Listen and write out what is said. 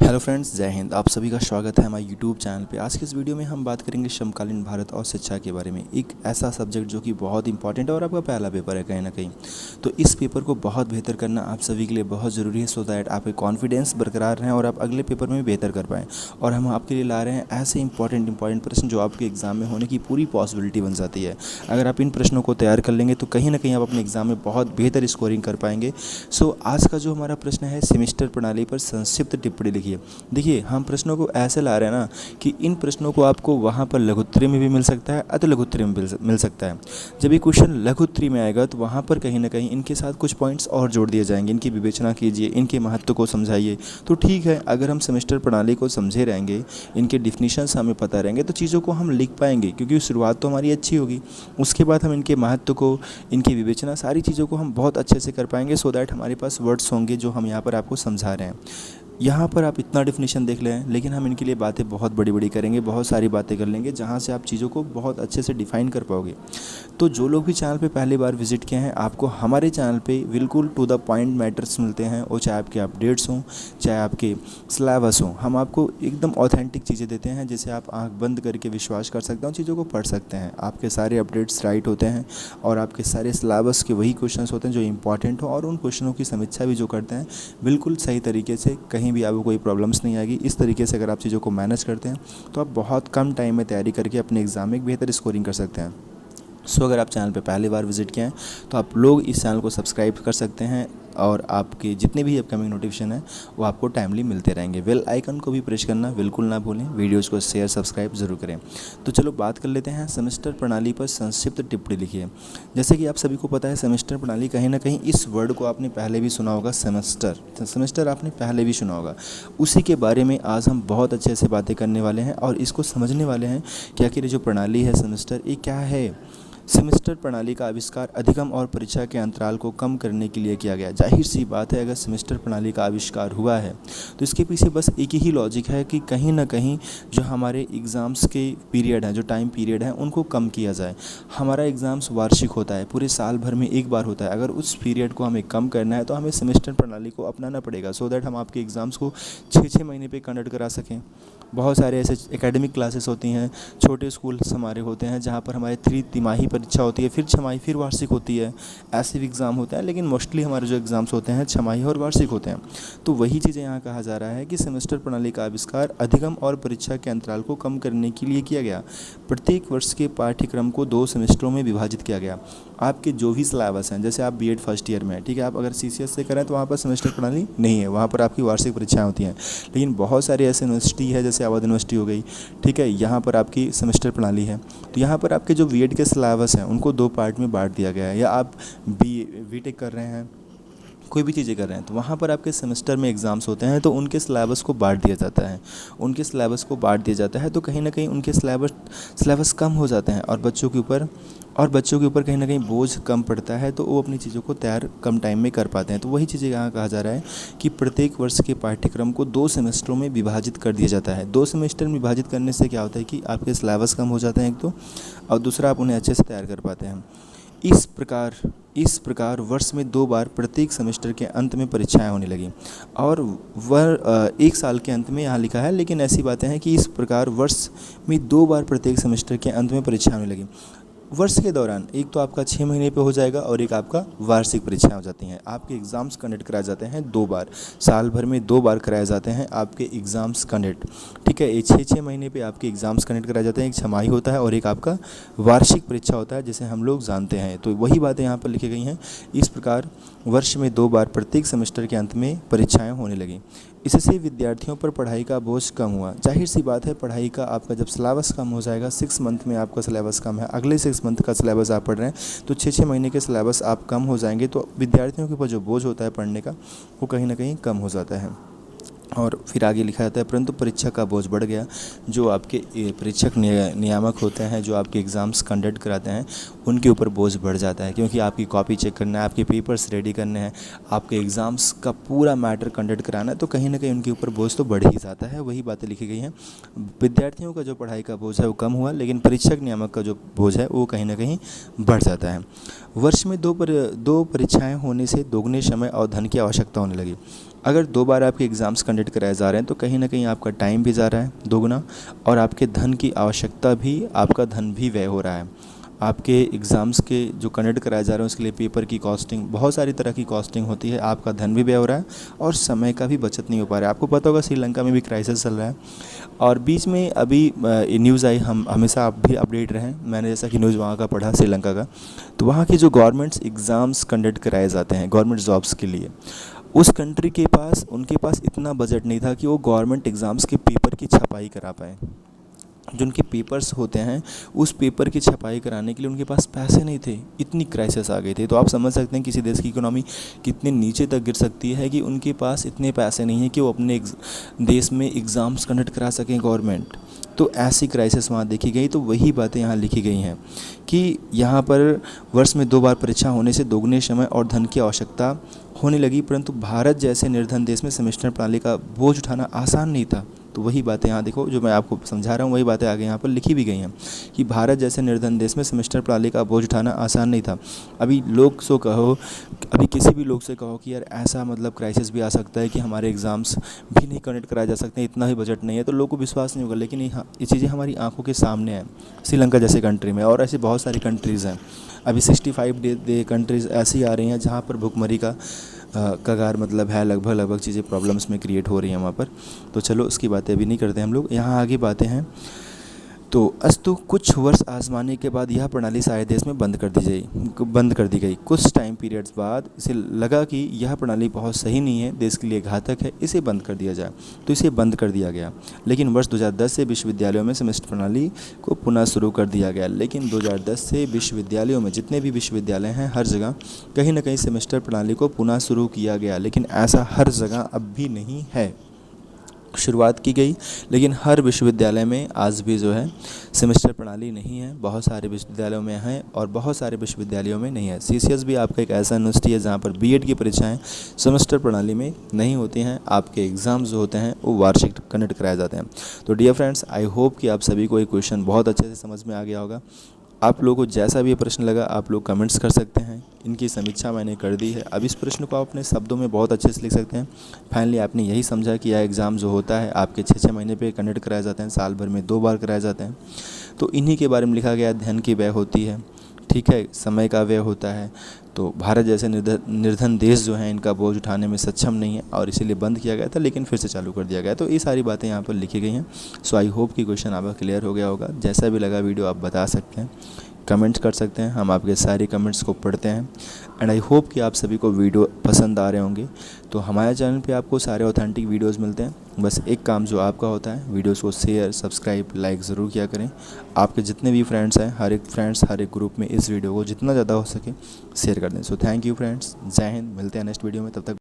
Hello friends, जय हिंद। आप सभी का स्वागत है हमारे यूट्यूब चैनल पे। आज के इस वीडियो में हम बात करेंगे समकालीन भारत और शिक्षा के बारे में। एक ऐसा सब्जेक्ट जो कि बहुत इंपॉर्टेंट है और आपका पहला पेपर है कहीं ना कहीं। तो इस पेपर को बहुत बेहतर करना आप सभी के लिए बहुत ज़रूरी है, सो दैट आपके कॉन्फिडेंस बरकरार रहें और आप अगले पेपर में भी बेहतर कर पाएँ। और हम आपके लिए ला रहे हैं ऐसे इंपॉर्टेंट प्रश्न जो आपके एग्ज़ाम में होने की पूरी पॉसिबिलिटी बन जाती है। अगर आप इन प्रश्नों को तैयार कर लेंगे तो कहीं ना कहीं आप अपने एग्ज़ाम में बहुत बेहतर स्कोरिंग कर पाएंगे। सो आज का जो हमारा प्रश्न है, सेमेस्टर प्रणाली पर संक्षिप्त टिप्पणी लिखिए। देखिए, हम प्रश्नों को ऐसे ला रहे हैं ना कि इन प्रश्नों को आपको वहाँ पर लघुत्तरी में भी मिल सकता है, अति लघुत्तरी में मिल सकता है। जब ये क्वेश्चन लघुत्तरी में आएगा तो वहाँ पर कहीं ना कहीं इनके साथ कुछ पॉइंट्स और जोड़ दिए जाएंगे। इनकी विवेचना कीजिए, इनके महत्व को समझाइए। तो ठीक है, अगर हम सेमेस्टर प्रणाली को समझे रहेंगे, इनके डिफिनीशंस हमें पता रहेंगे तो चीज़ों को हम लिख पाएंगे, क्योंकि शुरुआत तो हमारी अच्छी होगी। उसके बाद हम इनके महत्व को, इनकी विवेचना, सारी चीज़ों को हम बहुत अच्छे से कर पाएंगे, सो दैट हमारे पास वर्ड्स होंगे जो हम यहाँ पर आपको समझा रहे हैं। यहाँ पर आप इतना डेफिनेशन देख लें, लेकिन हम इनके लिए बातें बहुत बड़ी बड़ी करेंगे, बहुत सारी बातें कर लेंगे जहाँ से आप चीज़ों को बहुत अच्छे से डिफ़ाइन कर पाओगे। तो जो लोग भी चैनल पे पहली बार विजिट किए हैं, आपको हमारे चैनल पे बिल्कुल टू द पॉइंट मैटर्स मिलते हैं, और चाहे आपके अपडेट्स हों, चाहे आपके सिलेबस हों, हम आपको एकदम ऑथेंटिक चीज़ें देते हैं जिसे आप आँख बंद करके विश्वास कर सकते हैं, चीज़ों को पढ़ सकते हैं। आपके सारे अपडेट्स राइट होते हैं और आपके सारे सिलेबस के वही क्वेश्चन होते हैं जो इंपॉर्टेंट हो, और उन क्वेश्चनों की समीक्षा भी जो करते हैं बिल्कुल सही तरीके से, कहीं भी आपको कोई प्रॉब्लम्स नहीं आएगी। इस तरीके से अगर आप चीज़ों को मैनेज करते हैं तो आप बहुत कम टाइम में तैयारी करके अपने एग्ज़ाम में एक बेहतर स्कोरिंग कर सकते हैं। सो अगर आप चैनल पे पहली बार विजिट किए हैं तो आप लोग इस चैनल को सब्सक्राइब कर सकते हैं, और आपके जितने भी अपकमिंग नोटिफिकेशन है वो आपको टाइमली मिलते रहेंगे। बेल आइकन को भी प्रेस करना बिल्कुल ना भूलें, वीडियोज़ को शेयर सब्सक्राइब ज़रूर करें। तो चलो बात कर लेते हैं, सेमेस्टर प्रणाली पर संक्षिप्त टिप्पणी लिखिए। जैसे कि आप सभी को पता है, सेमेस्टर प्रणाली, कहीं ना कहीं इस वर्ड को आपने पहले भी सुना होगा, सेमेस्टर आपने पहले भी सुना होगा। उसी के बारे में आज हम बहुत अच्छे से बातें करने वाले हैं और इसको समझने वाले हैं कि आखिर ये जो प्रणाली है सेमेस्टर, ये क्या है। सेमेस्टर प्रणाली का आविष्कार अधिगम और परीक्षा के अंतराल को कम करने के लिए किया गया। जाहिर सी बात है, अगर सेमेस्टर प्रणाली का आविष्कार हुआ है तो इसके पीछे बस एक ही लॉजिक है कि कहीं ना कहीं जो हमारे एग्ज़ाम्स के पीरियड हैं, जो टाइम पीरियड हैं, उनको कम किया जाए। हमारा एग्ज़ाम्स वार्षिक होता है, पूरे साल भर में एक बार होता है। अगर उस पीरियड को हमें कम करना है तो हमें सेमेस्टर प्रणाली को अपनाना पड़ेगा, सो दैट हम आपके एग्ज़ाम्स को 6-6 महीने पे कंडक्ट करा सकें। बहुत सारे ऐसे एकेडमिक क्लासेस होती हैं, छोटे स्कूल्स हमारे होते हैं जहाँ पर हमारे 3 तिमाही परीक्षा होती है, फिर छमाही, फिर वार्षिक होती है। ऐसे भी एग्ज़ाम होता है, लेकिन मोस्टली हमारे जो एग्ज़ाम्स होते हैं छमाही और वार्षिक होते हैं। तो वही चीज़ें यहाँ कहा जा रहा है कि सेमेस्टर प्रणाली का आविष्कार अधिगम और परीक्षा के अंतराल को कम करने के लिए किया गया। प्रत्येक वर्ष के पाठ्यक्रम को 2 सेमेस्टरों में विभाजित किया गया। आपके जो भी सिलेबस हैं, जैसे आप बीएड फर्स्ट ईयर में हैं, ठीक है, आप अगर सीसीएस से करें तो वहाँ पर सेमेस्टर प्रणाली नहीं है, वहाँ पर आपकी वार्षिक परीक्षाएं होती हैं। लेकिन बहुत सारी ऐसे यूनिवर्सिटी है, जैसे अवध यूनिवर्सिटी हो गई, ठीक है, यहाँ पर आपकी सेमेस्टर प्रणाली है। तो यहाँ पर आपके जो बीएड के सिलेबस हैं उनको 2 पार्ट में बांट दिया गया है। या आप बीटेक कर रहे हैं, कोई भी चीज़ें कर रहे हैं, तो वहाँ पर आपके सेमेस्टर में एग्ज़ाम्स होते हैं, तो उनके सिलेबस को बांट दिया जाता है। उनके सिलेबस को बांट दिया जाता है तो कहीं ना कहीं उनके सिलेबस कम हो जाते हैं, और बच्चों के ऊपर कहीं ना कहीं बोझ कम पड़ता है, तो वो अपनी चीज़ों को तैयार कम टाइम में कर पाते हैं। तो वही चीज़ें यहाँ कहा जा रहा है कि प्रत्येक वर्ष के पाठ्यक्रम को 2 सेमेस्टरों में विभाजित कर दिया जाता है। 2 सेमेस्टर में विभाजित करने से क्या होता है कि आपके सिलेबस कम हो जाते हैं एक तो, और दूसरा आप उन्हें अच्छे से तैयार कर पाते हैं। इस प्रकार वर्ष में 2 बार प्रत्येक सेमेस्टर के अंत में परीक्षाएं होने लगी, और वह 1 साल के अंत में यहाँ लिखा है, लेकिन ऐसी बातें हैं कि इस प्रकार वर्ष में 2 बार प्रत्येक सेमेस्टर के अंत में परीक्षाएं होने लगी। वर्ष के दौरान एक तो आपका 6 महीने पे हो जाएगा, और एक आपका वार्षिक परीक्षाएं हो जाती हैं। आपके एग्ज़ाम्स कंडक्ट कराए जाते हैं 2 बार, साल भर में 2 बार कराए जाते हैं आपके एग्ज़ाम्स कंडक्ट, ठीक है। ये 6-6 महीने पे आपके एग्ज़ाम्स कंडक्ट कराए जाते हैं। एक छमाही होता है और एक आपका वार्षिक परीक्षा होता है, जिसे हम लोग जानते हैं। तो वही बातें यहाँ पर लिखी गई हैं। इस प्रकार वर्ष में 2 बार प्रत्येक सेमेस्टर के अंत में परीक्षाएँ होने लगी। इससे विद्यार्थियों पर पढ़ाई का बोझ कम हुआ। जाहिर सी बात है, पढ़ाई का आपका जब सिलेबस कम हो जाएगा, 6 मंथ में आपका सिलेबस कम है, अगले 6 मंथ का सिलेबस आप पढ़ रहे हैं, तो 6-6 महीने के सिलेबस आप कम हो जाएंगे, तो विद्यार्थियों के ऊपर जो बोझ होता है पढ़ने का, वो कहीं ना कहीं कम हो जाता है। और फिर आगे लिखा जाता है, परंतु परीक्षा का बोझ बढ़ गया। जो आपके परीक्षक नियामक होते हैं, जो आपके एग्ज़ाम्स कंडक्ट कराते हैं, उनके ऊपर बोझ बढ़ जाता है, क्योंकि आपकी कॉपी चेक करना है, आपके पेपर्स रेडी करने हैं, आपके एग्ज़ाम्स का पूरा मैटर कंडक्ट कराना है, तो कहीं ना कहीं उनके ऊपर बोझ तो बढ़ ही जाता है। वही बातें लिखी गई हैं। विद्यार्थियों का जो पढ़ाई का बोझ है वो कम हुआ, लेकिन परीक्षक नियामक का जो बोझ है वो कहीं ना कहीं बढ़ जाता है। वर्ष में 2 परीक्षाएँ होने से दोगुने समय और धन की आवश्यकता होने लगी। अगर 2 बार आपके एग्ज़ाम्स कंडक्ट कराए जा रहे हैं तो कहीं ना कहीं आपका टाइम भी जा रहा है दोगुना, और आपके धन की आवश्यकता भी, आपका धन भी व्यय हो रहा है। आपके एग्ज़ाम्स के जो कंडक्ट कराए जा रहे हैं उसके लिए पेपर की कॉस्टिंग, बहुत सारी तरह की कॉस्टिंग होती है, आपका धन भी व्यय हो रहा है और समय का भी बचत नहीं हो पा रहा है। आपको पता होगा श्रीलंका में भी क्राइसिस चल रहा है, और बीच में अभी न्यूज़ आई, हम हमेशा आप भी अपडेट रहें। मैंने जैसा कि न्यूज़ वहाँ का पढ़ा श्रीलंका का, तो वहाँ की जो गवर्नमेंट्स एग्ज़ाम्स कंडक्ट कराए जाते हैं गवर्नमेंट जॉब्स के लिए, उस कंट्री के पास, उनके पास इतना बजट नहीं था कि वो गवर्नमेंट एग्ज़ाम्स के पेपर की छपाई करा पाए। जो उनके पेपर्स होते हैं उस पेपर की छपाई कराने के लिए उनके पास पैसे नहीं थे, इतनी क्राइसिस आ गई थी। तो आप समझ सकते हैं किसी देश की इकोनॉमी कितने नीचे तक गिर सकती है कि उनके पास इतने पैसे नहीं हैं कि वो अपने देश में एग्ज़ाम्स कंडक्ट करा सकें गवर्नमेंट। तो ऐसी क्राइसिस वहाँ देखी गई। तो वही बातें यहाँ लिखी गई हैं कि यहाँ पर वर्ष में 2 बार परीक्षा होने से दोगुने समय और धन की आवश्यकता होने लगी, परंतु भारत जैसे निर्धन देश में सेमेस्टर प्रणाली का बोझ उठाना आसान नहीं था। तो वही बातें यहाँ देखो, जो मैं आपको समझा रहा हूँ वही बातें आगे यहाँ पर लिखी भी गई हैं कि भारत जैसे निर्धन देश में सेमेस्टर प्रणाली का बोझ उठाना आसान नहीं था। अभी लोग सो कहो, अभी किसी भी लोग से कहो कि यार ऐसा मतलब क्राइसिस भी आ सकता है कि हमारे एग्ज़ाम्स भी नहीं कंडक्ट कराए जा सकते, इतना ही बजट नहीं है, तो लोगों को विश्वास नहीं होगा। लेकिन ये चीज़ें हमारी आंखों के सामने हैं श्रीलंका जैसे कंट्री में, और ऐसी बहुत सारी कंट्रीज़ हैं। अभी 65 डे कंट्रीज़ ऐसी आ रही हैं जहाँ पर भुखमरी का कगार मतलब है, लगभग चीज़ें प्रॉब्लम्स में क्रिएट हो रही हैं वहाँ पर। तो चलो उसकी बातें अभी नहीं करते हम लोग, यहाँ आगे बातें हैं। तो अस्तु कुछ वर्ष आजमाने के बाद यह प्रणाली सारे देश में बंद कर दी गई। कुछ टाइम पीरियड्स बाद इसे लगा कि यह प्रणाली बहुत सही नहीं है, देश के लिए घातक है, इसे बंद कर दिया जाए, तो इसे बंद कर दिया गया। लेकिन वर्ष 2010 से विश्वविद्यालयों में सेमेस्टर प्रणाली को पुनः शुरू कर दिया गया। लेकिन 2010 से विश्वविद्यालयों में, जितने भी विश्वविद्यालय हैं, हर जगह कहीं ना कहीं सेमेस्टर प्रणाली को पुनः शुरू किया गया। लेकिन ऐसा हर जगह अब भी नहीं है। शुरुआत की गई, लेकिन हर विश्वविद्यालय में आज भी जो है सेमेस्टर प्रणाली नहीं है। बहुत सारे विश्वविद्यालयों में है और बहुत सारे विश्वविद्यालयों में नहीं है। सीसीएस भी आपका एक ऐसा यूनिवर्सिटी है जहाँ पर बीएड की परीक्षाएं सेमेस्टर प्रणाली में नहीं होती हैं। आपके एग्ज़ाम्स जो होते हैं वो वार्षिक कंडक्ट कराए जाते हैं। तो डियर फ्रेंड्स, आई होप कि आप सभी को ये क्वेश्चन बहुत अच्छे से समझ में आ गया होगा। आप लोगों को जैसा भी ये प्रश्न लगा आप लोग कमेंट्स कर सकते हैं, इनकी समीक्षा मैंने कर दी है। अब इस प्रश्न को आप अपने शब्दों में बहुत अच्छे से लिख सकते हैं। फाइनली आपने यही समझा कि यह एग्ज़ाम जो होता है आपके 6-6 महीने पे कंडक्ट कराए जाते हैं, साल भर में 2 बार कराए जाते हैं। तो इन्हीं के बारे में लिखा गया, धन की व्यय होती है, ठीक है, समय का व्यय होता है। तो भारत जैसे निर्धन देश जो हैं इनका बोझ उठाने में सक्षम नहीं है और इसीलिए बंद किया गया था, लेकिन फिर से चालू कर दिया गया। तो ये सारी बातें यहाँ पर लिखी गई हैं। सो आई होप कि क्वेश्चन आपका क्लियर हो गया होगा। जैसा भी लगा वीडियो आप बता सकते हैं, कमेंट्स कर सकते हैं, हम आपके सारे कमेंट्स को पढ़ते हैं। एंड आई होप कि आप सभी को वीडियो पसंद आ रहे होंगे। तो हमारे चैनल पे आपको सारे ऑथेंटिक वीडियोस मिलते हैं। बस एक काम जो आपका होता है, वीडियोस को शेयर, सब्सक्राइब, लाइक ज़रूर किया करें। आपके जितने भी फ्रेंड्स हैं, हर एक ग्रुप में इस वीडियो को जितना ज़्यादा हो सके शेयर कर दें। सो थैंक यू फ्रेंड्स, जय हिंद। मिलते हैं नेक्स्ट वीडियो में, तब तक